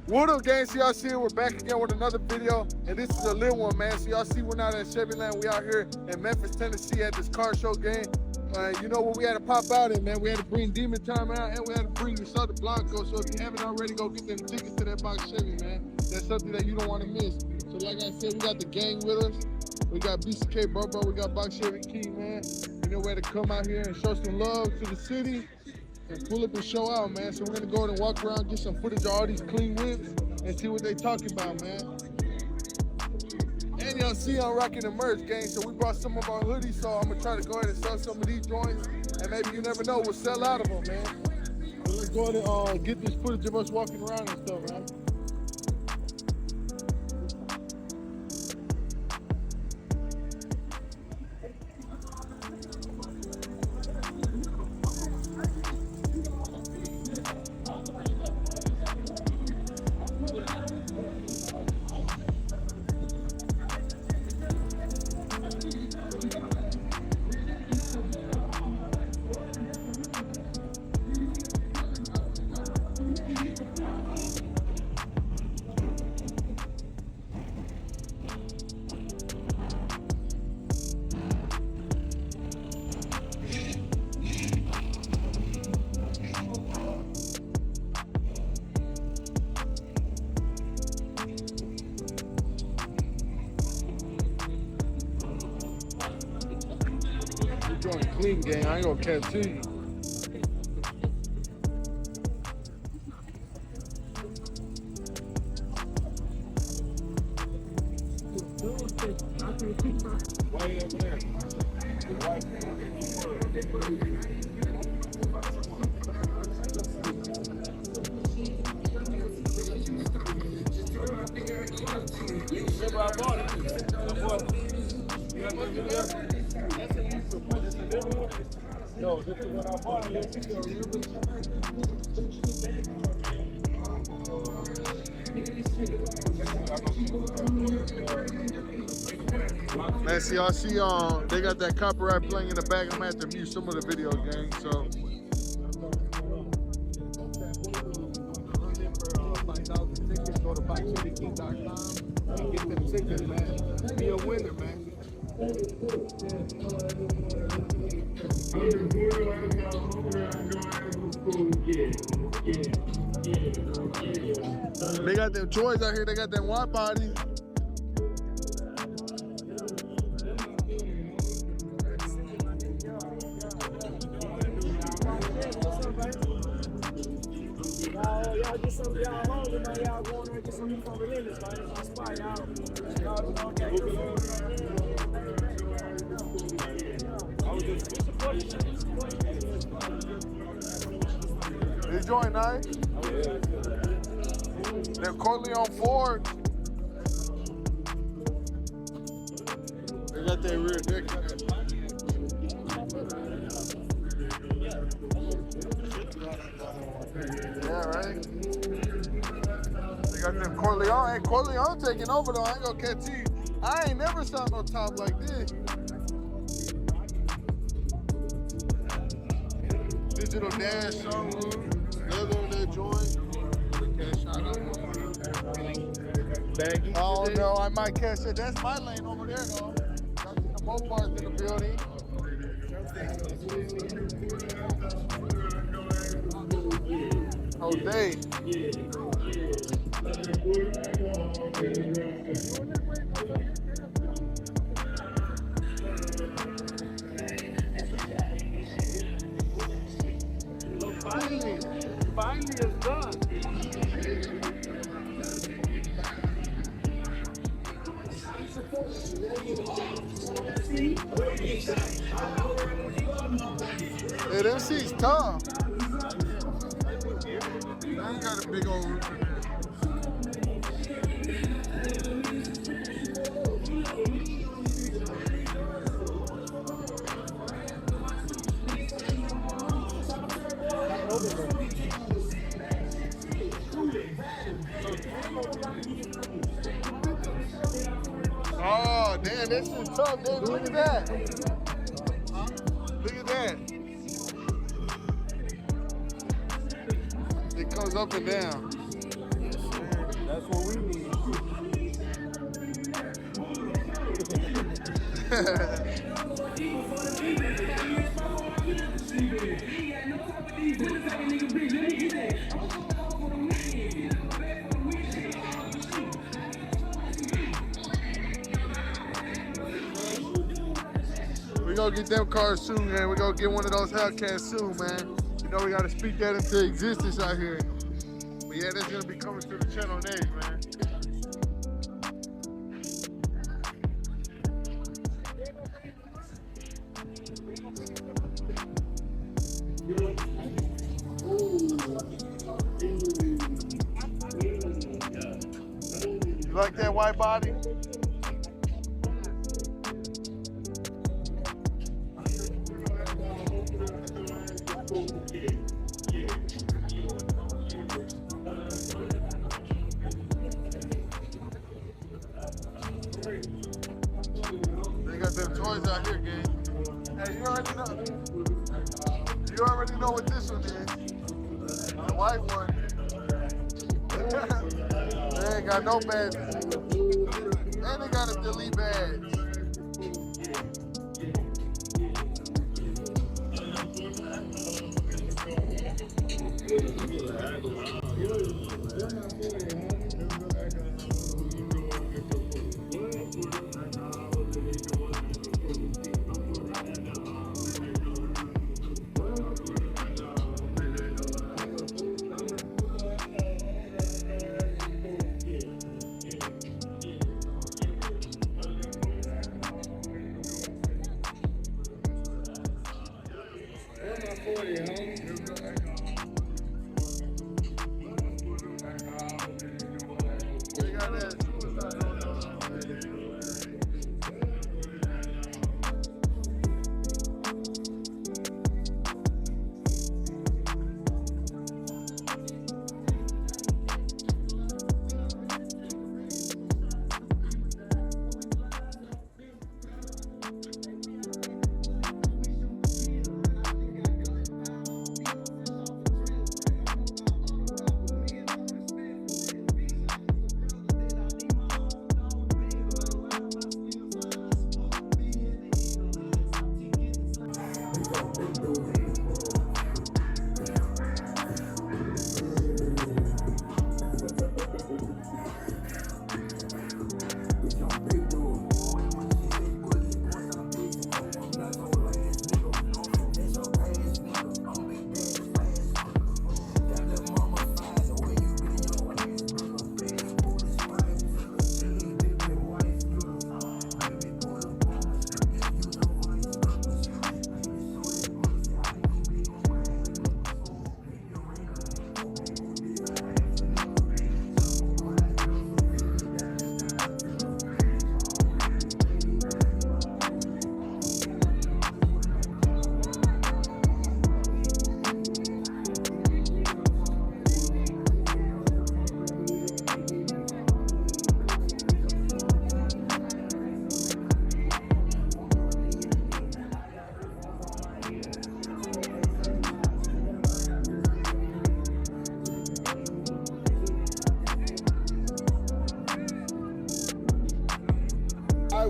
What up, gang? So y'all see, we're back again with another video, and this is a little one, man. So y'all see, we're not at Chevyland. We out here in Memphis, Tennessee at this car show game. You know what we had to pop out in, man? We had to bring Demon Time out, and we had to bring the Southern Blanco. So if you haven't already, go get them tickets to that box Chevy, man. That's something that you don't want to miss. So like I said, we got the gang with us. We got BCK Bro, we got Box Chevy Key, man. You know where to come out here and show some love to the city and pull up and show out, man. So we're gonna go and walk around, get some footage of all these clean whips and see what they talking about, man. And y'all see I'm rocking the merch, gang. So we brought some of our hoodies, so I'm gonna try to go ahead and sell some of these joints, and maybe you never know, we'll sell out of them, man. So let's go ahead and get this footage of us walking around and stuff, man. Clean, gang. I ain't gonna catch you. No, this is what I bought. Man, see, y'all see, they got that copyright playing in the back. I'm gonna have to mute some of the video, gang. So. Go to boxcityking.com and get them tickets, man. Be a winner, man. They got them toys out here. They got them wide bodies. Y'all get some of y'all home, and now y'all going there and get some from Relentless, man. It's my spot, y'all. This joint nice. They're Cullinan Ford. They got that rear deck. Yeah, right? They got them Corleone. Hey, Corleone taking over though. I ain't gonna catch you. I ain't never saw no top like this. Digital dash sunroof, leather in that joint. I don't know. I might catch it. That's my lane over there though. Got the Mopars in the building. Oh, day. Finally it's done. Hey, them seats tough. I got a big old roof in there. Oh, damn, this is tough, dude. Look at that. Look at that. It comes up and down. We gonna get them cars soon, man. We gonna get one of those Hellcats soon, man. You know we gotta speak that into existence out here. But yeah, that's gonna be coming to the channel next, man. You like that white body? They got them toys out here, gang. Hey, you already know. You already know what this one is. The white one. They ain't got no badges. And they got a delete badge.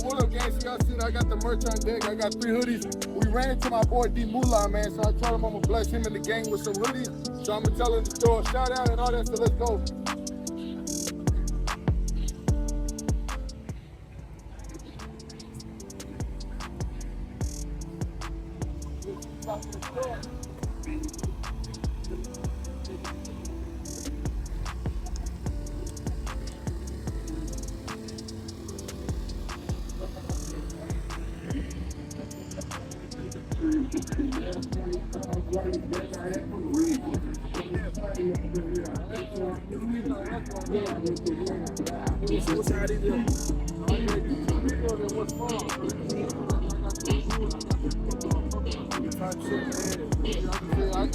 What up, gang? So y'all see I got the merch on deck. I got 3 hoodies. We ran into my boy Mula, man. So I told him I'm gonna bless him and the gang with some hoodies. So I'm gonna tell him to throw a shout out and all that. So let's go.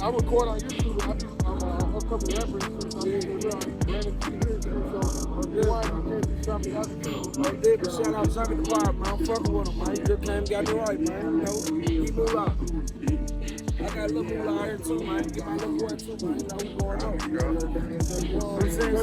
I record on YouTube. I'm a couple rappers. But shout out Zombie the Bob, man. I'm fucking with him, man. He just came got me right, man. You know, he Mula. I got a little Mula out here too, man. Get my little boy too, man. You know what's going on. You know what I'm saying?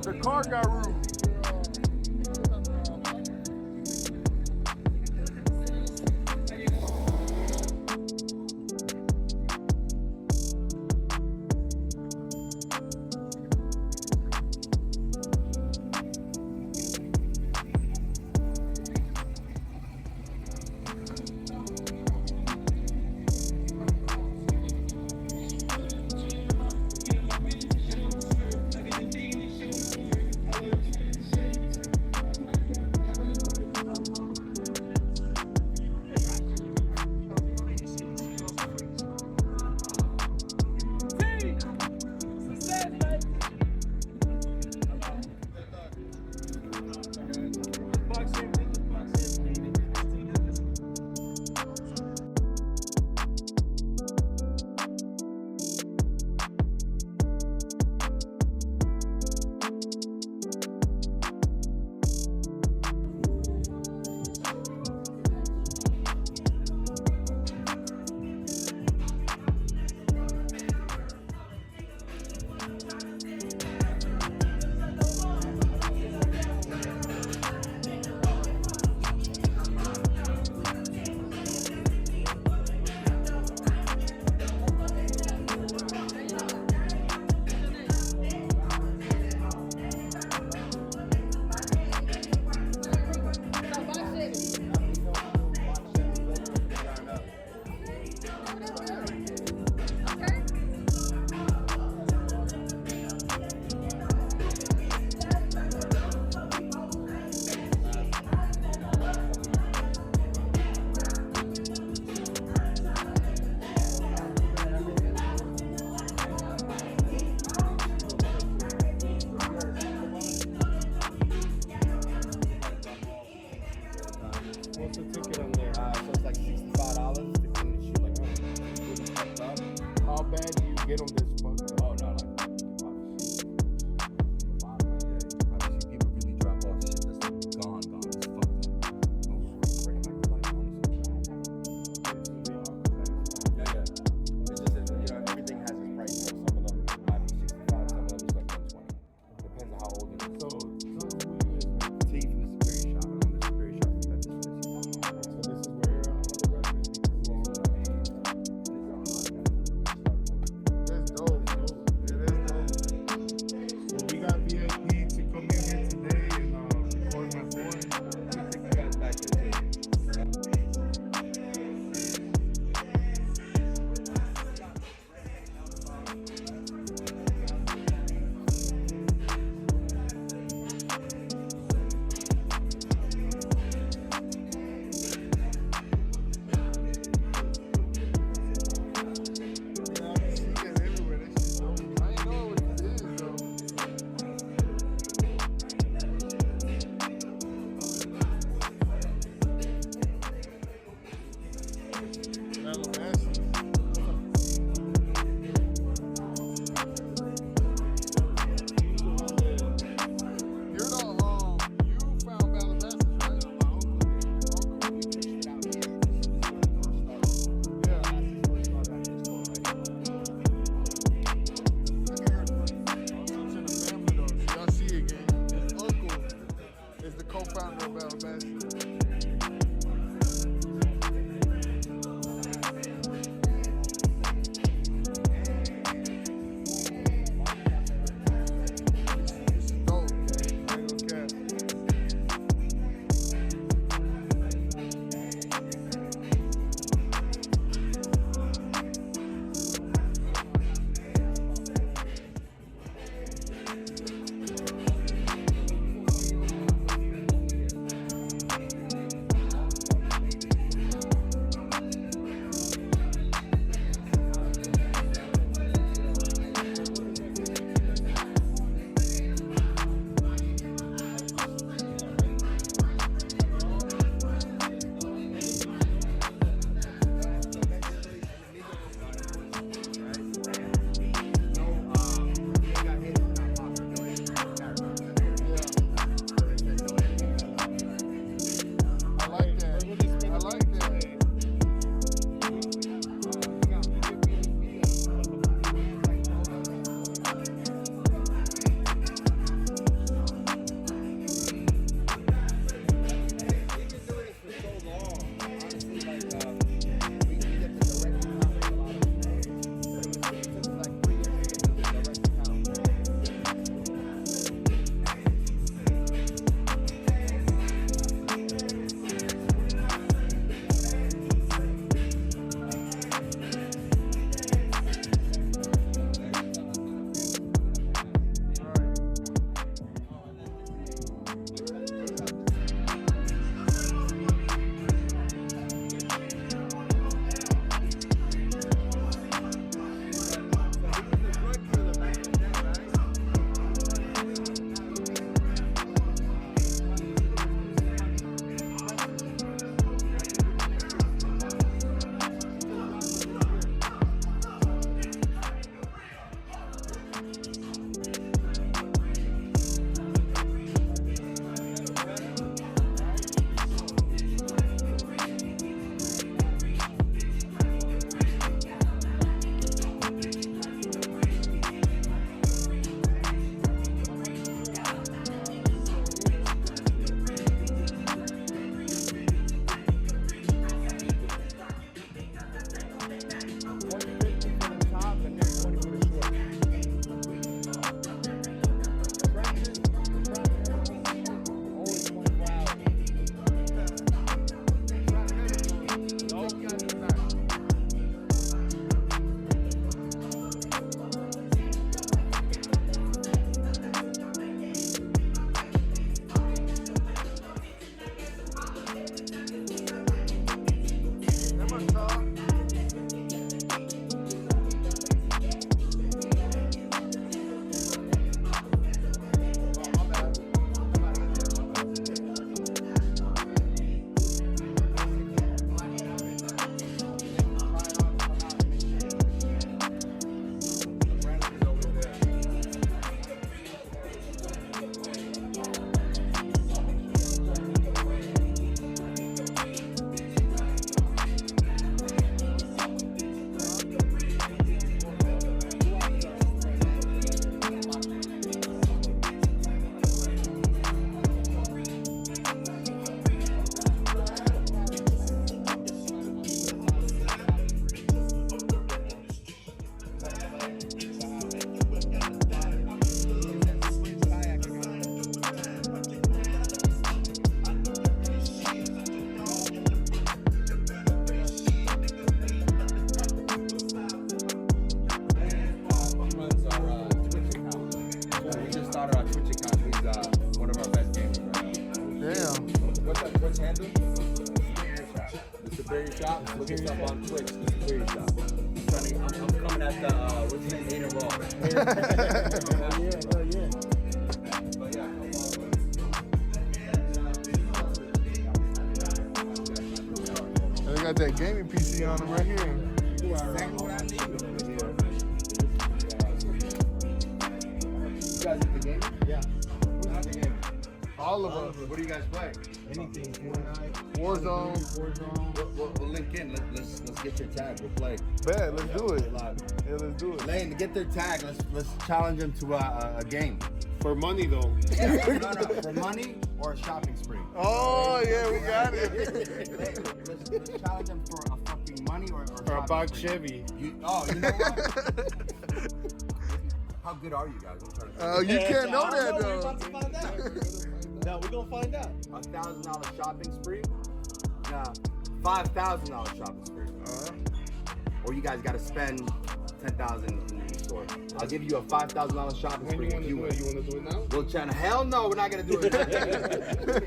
The car got room. What's the ticket on there? So it's like $65 to clean the shit like really fucked up. How bad do you get on this fucking? Oh no, like probably see people really drop off shit that's like gone, it's fucked up. Bring it back to life, honestly. Yeah. It's just that, you know, everything has its price. So some of them might be 65, some of them is like 120. Depends on how old it is. So Tea from the Superior Shop. I'm on the Superior Shop in Memphis, Tennessee. this is where all the rest of these It's That's dope. look us up on Twitch, the Superior Shop. I'm coming at the, what's his name, Ain't Raw. Yeah. But yeah, And they got that gaming PC on them right here. Exactly what I need. you guys at the game? Yeah. Who's at the game? All of us. What do you guys play? Anything. Fortnite. Warzone. We'll link in. Let's get your tag. We'll play. Bet, let's do it. Live. Yeah, let's do it. Lane, to get their tag, let's challenge them to a game. For money though. No, for money or a shopping spree. Oh, yeah, we got it. Let's challenge them for a fucking money or Or a box spree. Chevy. You know what? How good are you guys? I'm trying to Oh, you can't know that, We're though. about to find out. No, we're gonna find out. $1,000 shopping spree? Nah, $5,000 shopping spree. Or you guys gotta spend $10,000 in the store. I'll give you a $5,000 shopping spree if you win. You wanna do it now? We'll try to. Hell no, we're not gonna do it.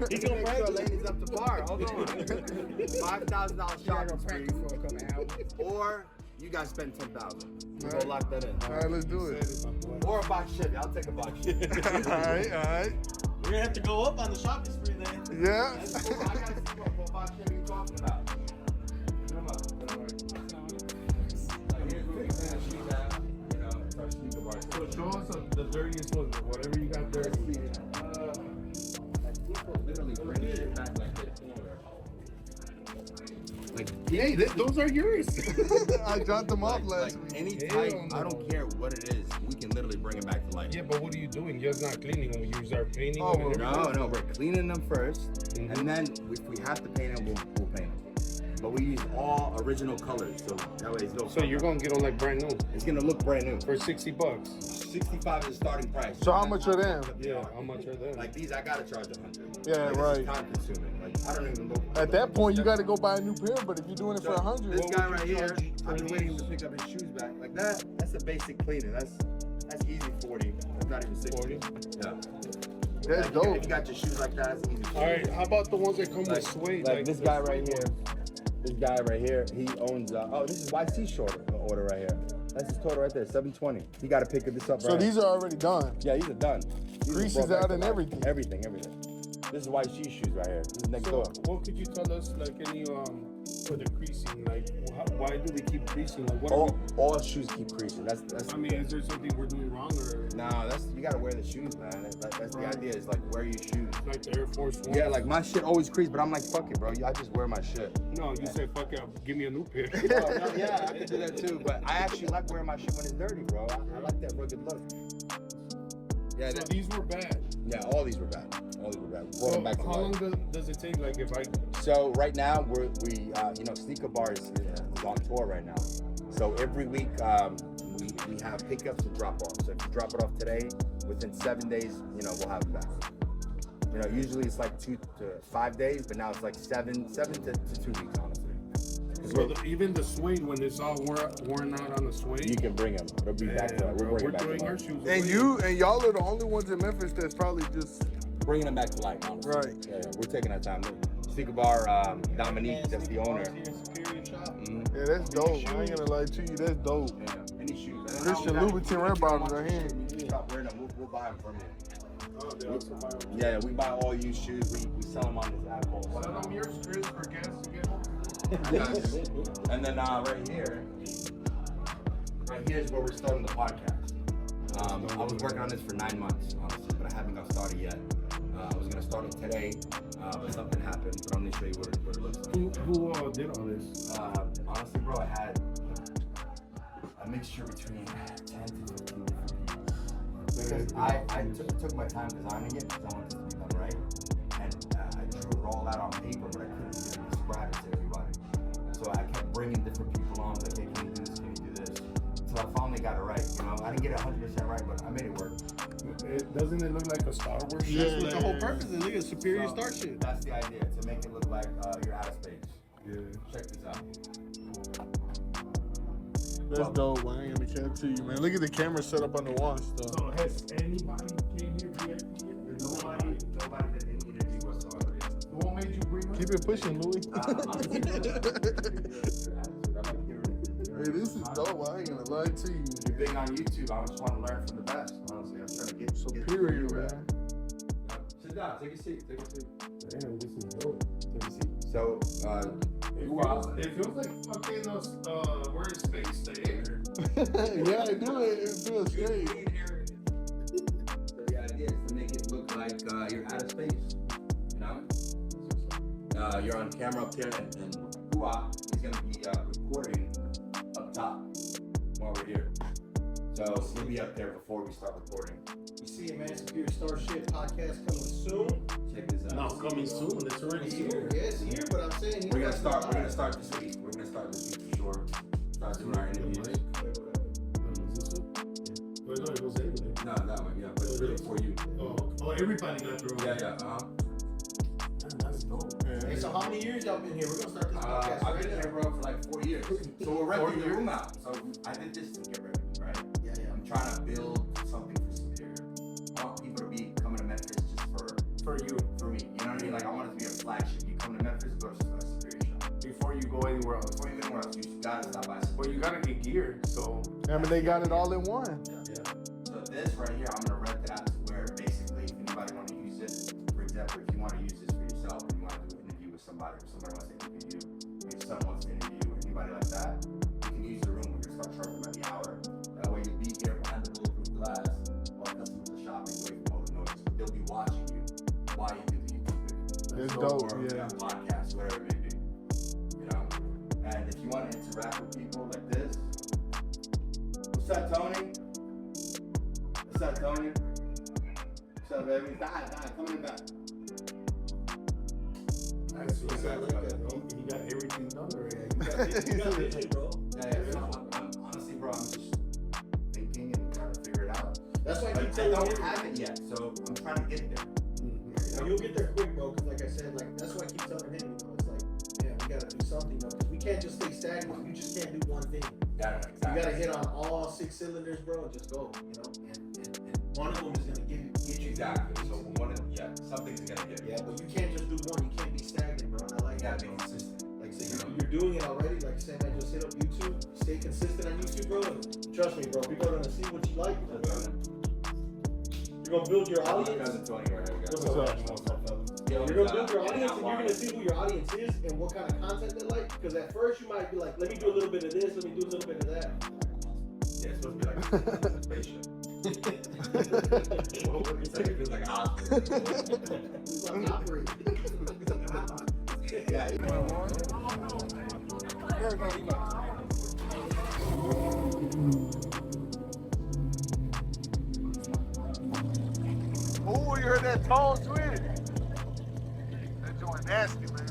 He's gonna Make sure practice. Lane's up to par. Hold on. $5,000 shopping spree, For a couple hours. or you guys spend $10,000. We'll go lock that in. All right, let's do it. Or a box Chevy. I'll take a box Chevy. All right. We're gonna have to go up on the shopping spree then. Yeah. I gotta see what box Chevy you're talking about. Come on. So show us the dirtiest one, whatever you got dirty. Literally bring shit back like this. Like, Hey, those are yours. I dropped them off like last week. any Hell type, no. I don't care what it is, we can literally bring it back to life. Yeah, but what are you doing? You're just not cleaning them. You start painting Oh, them. and everything. No, we're cleaning them first, Mhm. and then if we have to paint them, we'll paint them. But we use all original colors, so that way it's no. So you're gonna get them like brand new It's gonna look brand new. for $60. 65 is the starting price. So how much are them? Yeah, how much are they? Like these, I gotta charge 100. Yeah, like, right. This is time consuming. Like I don't even know. At that point, you got to go buy a new pair, but if you're doing it for This 100, guy right here, I've been waiting to pick up his shoes back. Like that, that's a basic cleaning. That's easy 40. That's not even 60. 40? Yeah. that's If dope. you got your shoes like that, it's easy. 40. All right, how about the ones that come Like, with suede? like this the guy suede right here. ones? This guy right here, he owns. Oh, this is YC order right here. That's his total right there, 720. He got to pick this up. So right these are already done. Yeah, these are done. These are Grease brought is back out to and life. everything. Everything. This is YC shoes right here. This is next So, door. what could you tell us, like any for the creasing? Like, why do they keep creasing? Like, what? All shoes keep creasing. That's. I mean, is there something we're doing wrong, or Nah, you gotta wear the shoes, man. That's the idea. Is like wear your shoes. like the Air Force One? Yeah, like my shit always crease, but I'm like, fuck it, bro. I just wear my shit. No, you say fuck it, give me a new pair. Yeah, I can do that too. But I actually like wearing my shit when it's dirty, bro. I like that rugged look. Yeah, So these were bad. yeah, all these were bad. All these were bad. Brought So them back to how life. long does it take? Like if I So right now we Sneaker Bar is on tour right now. So every week we have pickups and drop offs. So if you drop it off today, within 7 days, we'll have it back. Usually it's like 2 to 5 days, but now it's like seven to 2 weeks, honestly. so even the suede when it's all worn out on the suede. You can bring them. It'll be back to Yeah, life. bro, We'll bring we're it back throwing to our life. shoes And away. y'all are the only ones in Memphis that's probably just Bringing them back to life, honestly. Right. Yeah, we're taking our time. Sneaker Bar, Dominique, that's the owner. Superior shop. yeah, that's dope. I ain't gonna lie to you, that's dope. Yeah, any shoes. Christian Louboutin red bottoms right here. Stop wearing them. We'll buy them from you. Oh, they also buy them. Yeah, we buy all used shoes. We sell them on this app called Sell them yours, Chris, for gas to get home. And then right here is where we're starting the podcast. I was working on this for 9 months, honestly, but I haven't got started yet. I was gonna start it today, but something happened. But I'm gonna show you what it looks like. Who did all this? Honestly, bro, I had a mixture between 10 to 15 different people. Because I took my time designing it because I wanted it to be done right. And I drew it all out on paper, but I couldn't really describe it to everybody. So I kept bringing different people on, like, hey, can you do this, can you do this? So I finally got it right, I didn't get it 100% right, but I made it work. Doesn't it look like a Star Wars? Yeah. That's what the whole purpose is. Look at Superior So, Starship. That's the idea, to make it look like you're out of space. Yeah. Check this out. That's dope. I ain't gonna cap to you, man. Look at the camera set up on the wall stuff. So has anybody came here VIP? Nobody did any interview whatsoever yet. What made you bring us? Keep it pushing, Louis. dope. I ain't gonna lie to you. You're big on YouTube. I just want to learn from the best. Honestly, I'm trying to get Superior, man. Sit down. Take a seat. Take a seat. Damn, this is dope. Take a seat. So, It feels like fucking we're in space to air. Yeah, I do it. It feels great. So the idea is to make it look like you're out of space. You know? You're on camera up here, and Mula is going to be recording up top while we're here. So we'll be up there before we start recording. You see it, man. Superior Starship podcast coming soon. Check this out. No, coming soon. It's already here. Yeah, it's here, but I'm saying We're gonna start this week. We're gonna start this week for sure. Start doing our interviews. No, that one, yeah. But it's really for you. Oh, everybody got their own. Yeah. That's dope. Hey, so how many years y'all been here? We're gonna start this podcast I've right been now. here, bro, for like 4 years. So we're renting the room out. So I did this to get revenue, right? Yeah. I'm trying to build something for Superior. I want people to be coming to Memphis just For you. for me. You know what I mean? Like I want it to be a flagship. You come to Memphis, go to a Superior shop. Before you go anywhere else. Before you go anywhere else, you gotta stop by. Well, you gotta get geared, so. I mean, they got it all in one. Yeah. So this right here, I'm gonna rent it out to where basically, if anybody want to use it, for example, if you want to use this for yourself, and you want to do an interview with somebody, or somebody wants to interview you, or your son wants to interview you, or anybody like that, you can use the room. We're gonna start charging by the hour. That way, you'll be here behind the bulletproof glass while customers are shopping, away from all the noise. But they'll be watching you while you do the YouTube video. It's So, dope, or, yeah. Podcast, whatever it may be. You know. And if you want to interact with people like this, what's up, Tony? What's up, Tony? What's up, baby? Die, come in back. That's what's up. He got everything done already. You got vision, bro. Yeah. I'm honestly, bro, I'm just thinking and trying to figure it out. That's why I But keep I telling don't you. have it yet, so I'm trying to get there. Well, you'll get there quick, bro. Cause like I said, like that's why I keep telling him. You know, it's like, yeah, we gotta do something. You know, 'cause we can't just stay stagnant. You just can't do one thing. Yeah, exactly. You gotta hit on all 6 cylinders, bro, and just go. You know, and one of them is gonna get you. Exactly. So something's gonna get me. Yeah, but you can't just do one. You can't be stagnant, bro. And I like You gotta that, be bro. consistent. Like, so you're doing it already. Like I said, man, just hit up YouTube. Stay consistent on YouTube, bro. And trust me, bro. People are gonna see what you like. You're gonna build your audience. Cousin Tony right here, guys. What's up? You're gonna build your audience, and you're gonna see who your audience is and what kind of content they like. Because at first you might be like, let me do a little bit of this, let me do a little bit of that. Yeah, it's supposed to be like a spaceship. It's like, it feels like a hospital. It's like operating. Yeah, you know. Oh, you heard that tall twin? That joint nasty, man.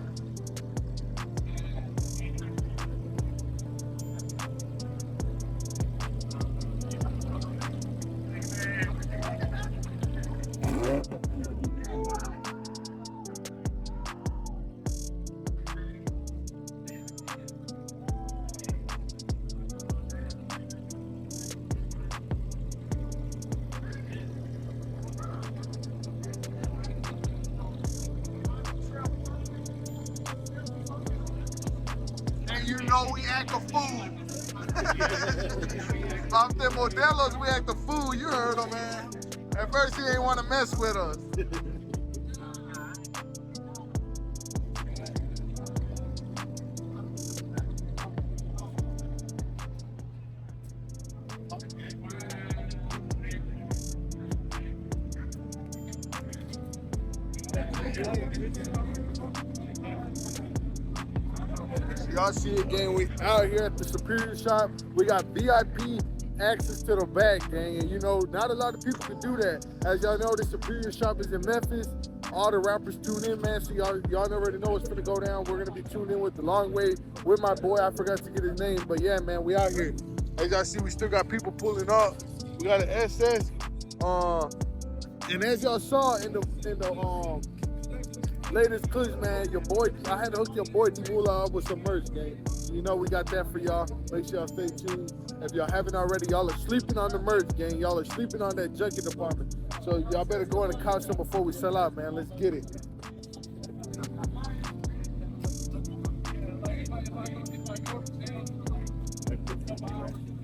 And you know we act a fool. Off the Modelos, we act a fool. You heard him, man. At first he ain't want to mess with us. Y'all see again, we out here at the Superior Shop. We got VIP access to the back, gang. And you know, not a lot of people can do that. As y'all know, the Superior Shop is in Memphis. All the rappers tune in, man. So y'all already know what's gonna go down. We're gonna be tuned in with the long way with my boy. I forgot to get his name, but yeah, man, we out here. As y'all see, we still got people pulling up. We got an SS. And as y'all saw in the latest clips, man, your boy, I had to hook your boy Mula up with some merch, gang. You know we got that for y'all. Make sure y'all stay tuned. If y'all haven't already, y'all are sleeping on the merch, gang. Y'all are sleeping on that junket department. So y'all better go in the couch some before we sell out, man. Let's get it. Right.